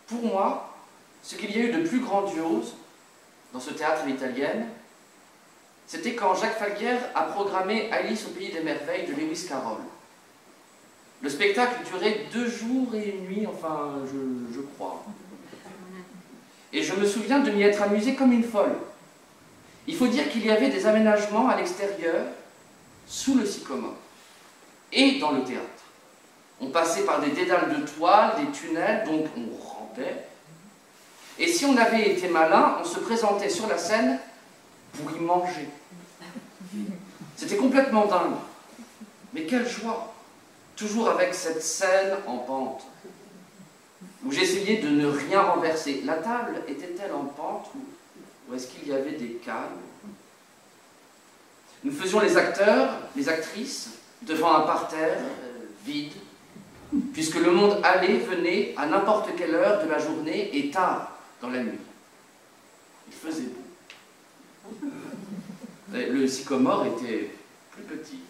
Pour moi, ce qu'il y a eu de plus grandiose dans ce théâtre à l'italienne, c'était quand Jacques Falguière a programmé Alice au pays des merveilles de Lewis Carroll. Le spectacle durait 2 jours et 1 nuit, enfin, je crois. Et je me souviens de m'y être amusée comme une folle. Il faut dire qu'il y avait des aménagements à l'extérieur, sous le sycomore, et dans le théâtre. On passait par des dédales de toile, des tunnels, donc on rampait. Et si on avait été malin, on se présentait sur la scène pour y manger. C'était complètement dingue. Mais quelle joie! Toujours avec cette scène en pente, où j'essayais de ne rien renverser. La table était-elle en pente ou est-ce qu'il y avait des câbles? Nous faisions les acteurs, les actrices, devant un parterre vide, puisque le monde allait, venait à n'importe quelle heure de la journée et tard dans la nuit. Il faisait beau. Le sycomore était plus petit.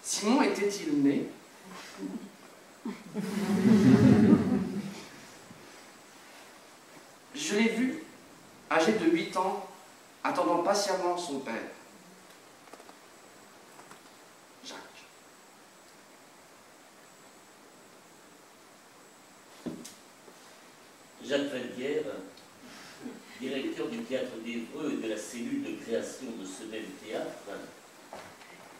Simon était-il né? Je l'ai vu, âgé de 8 ans, attendant patiemment son père. Jacques. Jacques Falguière, directeur du Théâtre d'Évreux et de la cellule de création de ce même théâtre,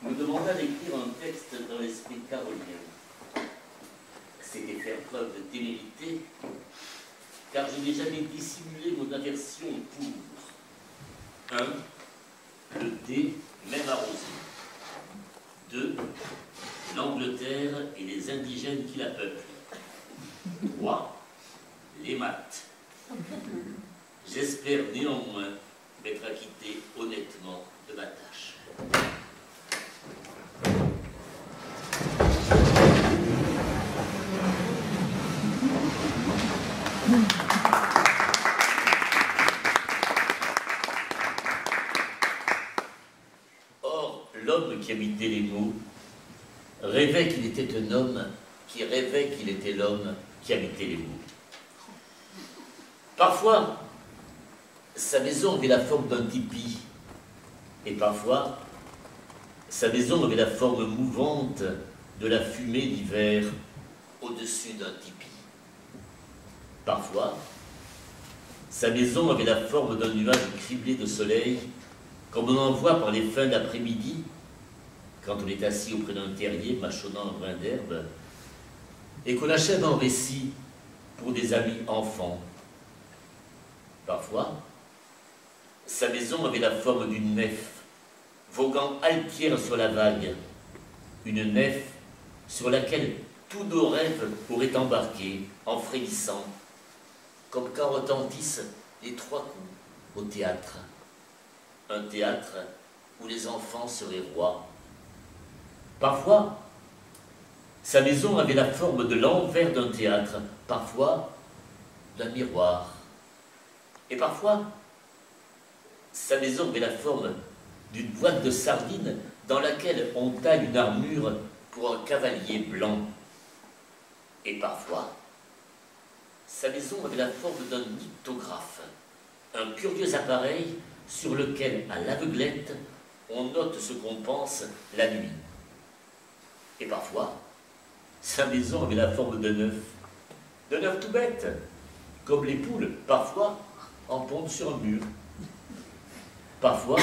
me demanda d'écrire un texte dans l'esprit carolien. C'était faire preuve de témérité, car je n'ai jamais dissimulé mon aversion pour 1. Le thé, même arrosé. 2. L'Angleterre et les indigènes qui la peuplent. 3. Les maths. J'espère néanmoins m'être acquitté honnêtement de ma tâche. Or, l'homme qui habitait les mots rêvait qu'il était un homme qui rêvait qu'il était l'homme qui habitait les mots. Parfois, sa maison avait la forme d'un tipi, et parfois, sa maison avait la forme mouvante de la fumée d'hiver au-dessus d'un tipi. Parfois, sa maison avait la forme d'un nuage criblé de soleil, comme on en voit par les fins d'après-midi, quand on est assis auprès d'un terrier mâchonnant un brin d'herbe, et qu'on achève un récit pour des amis enfants. Parfois, sa maison avait la forme d'une nef, voguant altière sur la vague, une nef sur laquelle tous nos rêves auraient embarqué en frémissant, comme quand retentissent les 3 coups au théâtre. Un théâtre où les enfants seraient rois. Parfois, sa maison avait la forme de l'envers d'un théâtre, parfois d'un miroir. Et parfois, sa maison avait la forme d'une boîte de sardines dans laquelle on taille une armure pour un cavalier blanc. Et parfois, sa maison avait la forme d'un nyctographe, un curieux appareil sur lequel, à l'aveuglette, on note ce qu'on pense la nuit. Et parfois, sa maison avait la forme d'un œuf tout bête, comme les poules, parfois, en pondent sur un mur. Parfois,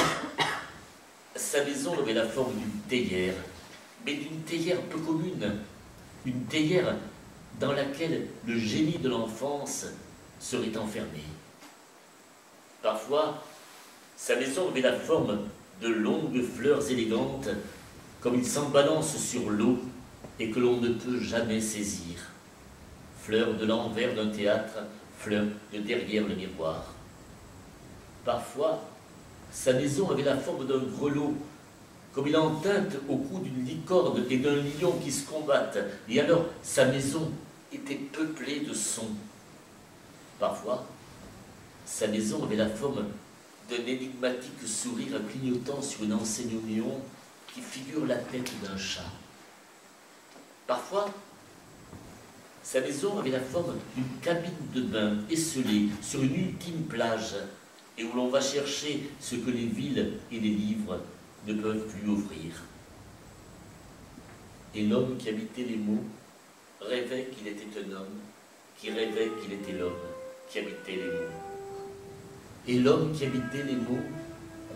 sa maison avait la forme d'une théière, mais d'une théière peu commune, une théière dans laquelle le génie de l'enfance serait enfermé. Parfois, sa maison avait la forme de longues fleurs élégantes, comme il s'en balance sur l'eau et que l'on ne peut jamais saisir. Fleurs de l'envers d'un théâtre, fleurs de derrière le miroir. Parfois, sa maison avait la forme d'un grelot, comme il en teinte au cou d'une licorne et d'un lion qui se combattent, et alors sa maison était peuplée de sons. Parfois, sa maison avait la forme d'un énigmatique sourire clignotant sur une enseigne au néon qui figure la tête d'un chat. Parfois, Sa maison avait la forme d'une cabine de bain esselée sur une ultime plage, et où l'on va chercher ce que les villes et les livres ne peuvent plus offrir. Et l'homme qui habitait les mots rêvait qu'il était un homme, qui rêvait qu'il était l'homme qui habitait les mots. Et l'homme qui habitait les mots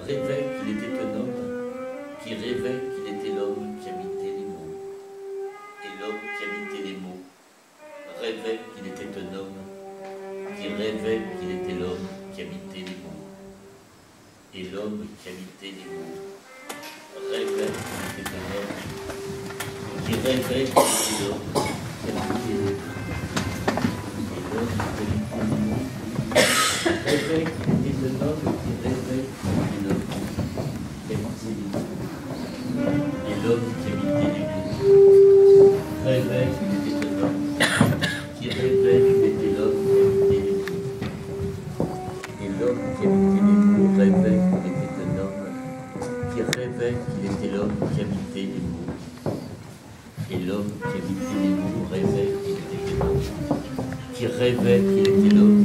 rêvait qu'il était un homme, qui rêvait qu'il était l'homme qui habitait les mots. Et l'homme qui habitait les mots rêvait qu'il était un homme, qui rêvait qu'il était l'homme qui habitait les mots. Et l'homme qui habitait les mots rêvait qu'il était un homme, qui rêvait qu'il était l'homme qui habitait les mots. Et l'homme qui habitait les mots rêvait qu'il était un homme, qui rêvait qu'il était l'homme qui habitait les mots. Et l'homme qui habitait les mots rêvait qu'il était un homme, qui rêvait qu'il était l'homme qui habitait les mots. Et l'homme qui habitait les mots rêvait qu'il était un homme, qui rêvait qu'il était l'homme qui habitait les mots. Et l'homme qui habitait les mots rêvait qu'il était un homme, qui rêvait qu'il était l'homme